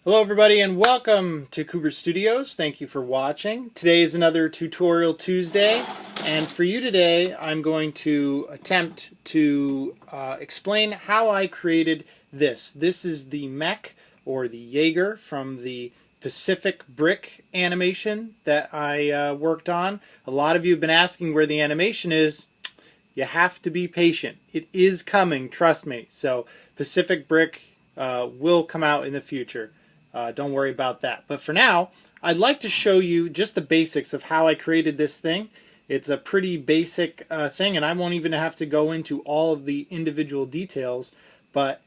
Hello everybody and welcome to Cougar Studios. Thank you for watching. Today is another Tutorial Tuesday, and for you today I'm going to attempt to explain how I created this. This is the mech, or the Jager, from the Pacific Brick animation that I worked on. A lot of you have been asking where the animation is. You have to be patient. It is coming, trust me. So Pacific Brick will come out in the future. Don't worry about that. But for now, I'd like to show you just the basics of how I created this thing. It's a pretty basic thing, and I won't even have to go into all of the individual details, but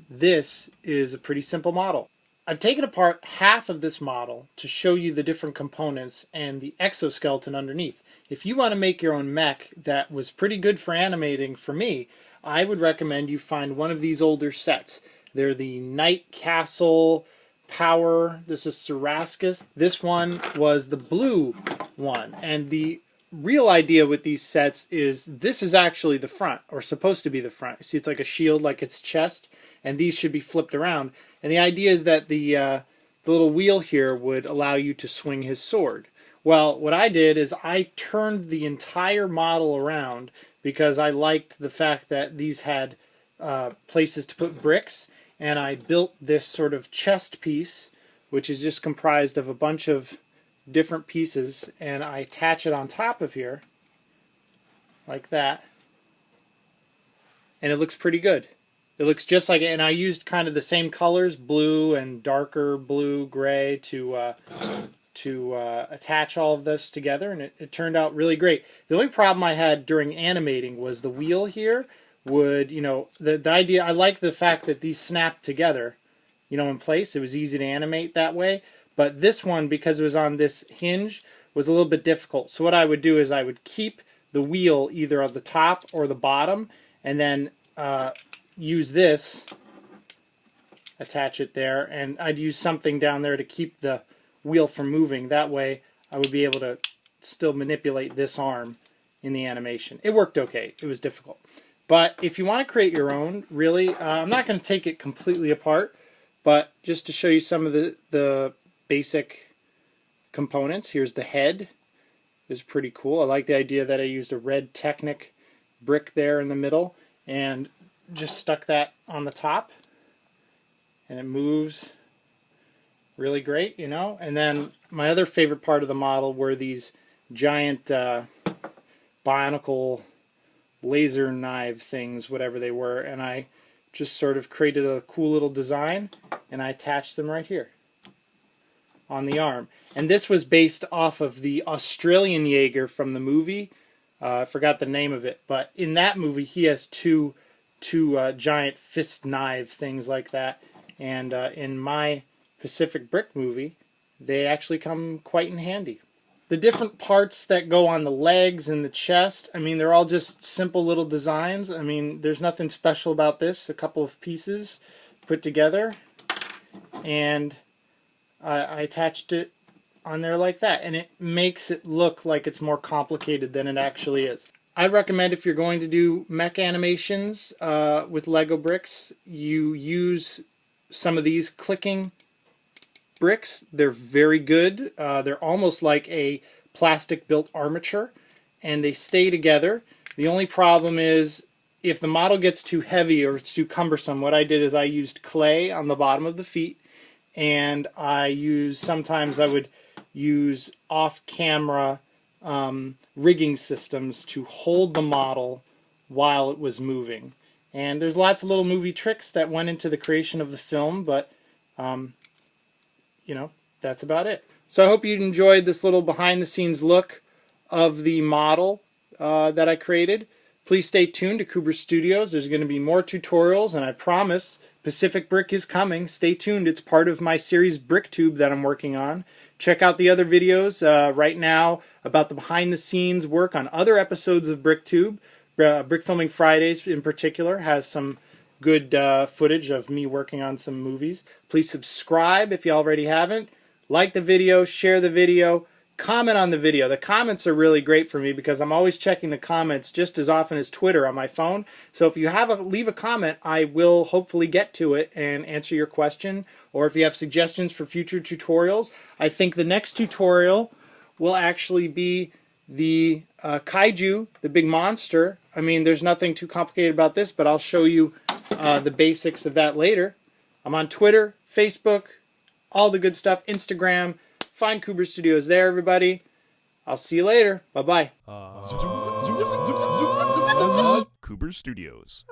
this is a pretty simple model. I've taken apart half of this model to show you the different components and the exoskeleton underneath. If you want to make your own mech that was pretty good for animating for me, I would recommend you find one of these older sets. They're the Night Castle Power. This is Cerascus. This one was the blue one. And the real idea with these sets is this is actually the front, or supposed to be the front. You see, it's like a shield, like its chest, and these should be flipped around. And the idea is that the little wheel here would allow you to swing his sword. Well, what I did is I turned the entire model around because I liked the fact that these had places to put bricks. And I built this sort of chest piece, which is just comprised of a bunch of different pieces, and I attach it on top of here, like that, and it looks pretty good. It looks just like it, and I used kind of the same colors, blue and darker blue, gray, to attach all of this together, and it turned out really great. The only problem I had during animating was the wheel here would, the idea, I like the fact that these snap together, in place. It was easy to animate that way. But this one, because it was on this hinge, was a little bit difficult. So what I would do is I would keep the wheel either at the top or the bottom, and then use this, attach it there, and I'd use something down there to keep the wheel from moving. That way I would be able to still manipulate this arm in the animation. It worked okay. It was difficult. But if you want to create your own, really, I'm not going to take it completely apart, but just to show you some of the basic components. Here's the head. It's pretty cool. I like the idea that I used a red Technic brick there in the middle and just stuck that on the top, and it moves really great, And then my other favorite part of the model were these giant bionicle laser knife things, whatever they were, and I just sort of created a cool little design, and I attached them right here on the arm. And this was based off of the Australian Jager from the movie. I forgot the name of it, but in that movie he has two giant fist knife things like that, and in my Pacific Brick movie they actually come quite in handy. The different parts that go on the legs and the chest, they're all just simple little designs. There's nothing special about this. A couple of pieces put together, and I attached it on there like that, and it makes it look like it's more complicated than it actually is. I recommend, if you're going to do mech animations with Lego bricks, you use some of these clicking bricks. They're very good. They're almost like a plastic built armature, and they stay together. The only problem is if the model gets too heavy or it's too cumbersome, what I did is I used clay on the bottom of the feet, and sometimes I would use off-camera rigging systems to hold the model while it was moving. And there's lots of little movie tricks that went into the creation of the film, but that's about it. So I hope you enjoyed this little behind-the-scenes look of the model that I created. Please stay tuned to Cougar Studios. There's going to be more tutorials, and I promise Pacific Brick is coming. Stay tuned. It's part of my series BrickTube that I'm working on. Check out the other videos right now about the behind-the-scenes work on other episodes of BrickTube. Brick Filming Fridays in particular has some good footage of me working on some movies. Please subscribe if you already haven't. Like the video, share the video, comment on the video. The comments are really great for me because I'm always checking the comments just as often as Twitter on my phone. So if you leave a comment, I will hopefully get to it and answer your question. Or if you have suggestions for future tutorials, I think the next tutorial will actually be the kaiju, the big monster. I mean, there's nothing too complicated about this, but I'll show you the basics of that later. I'm on Twitter, Facebook, all the good stuff, Instagram. Find Cooper Studios there, everybody. I'll see you later. Bye-bye. Cooper Studios.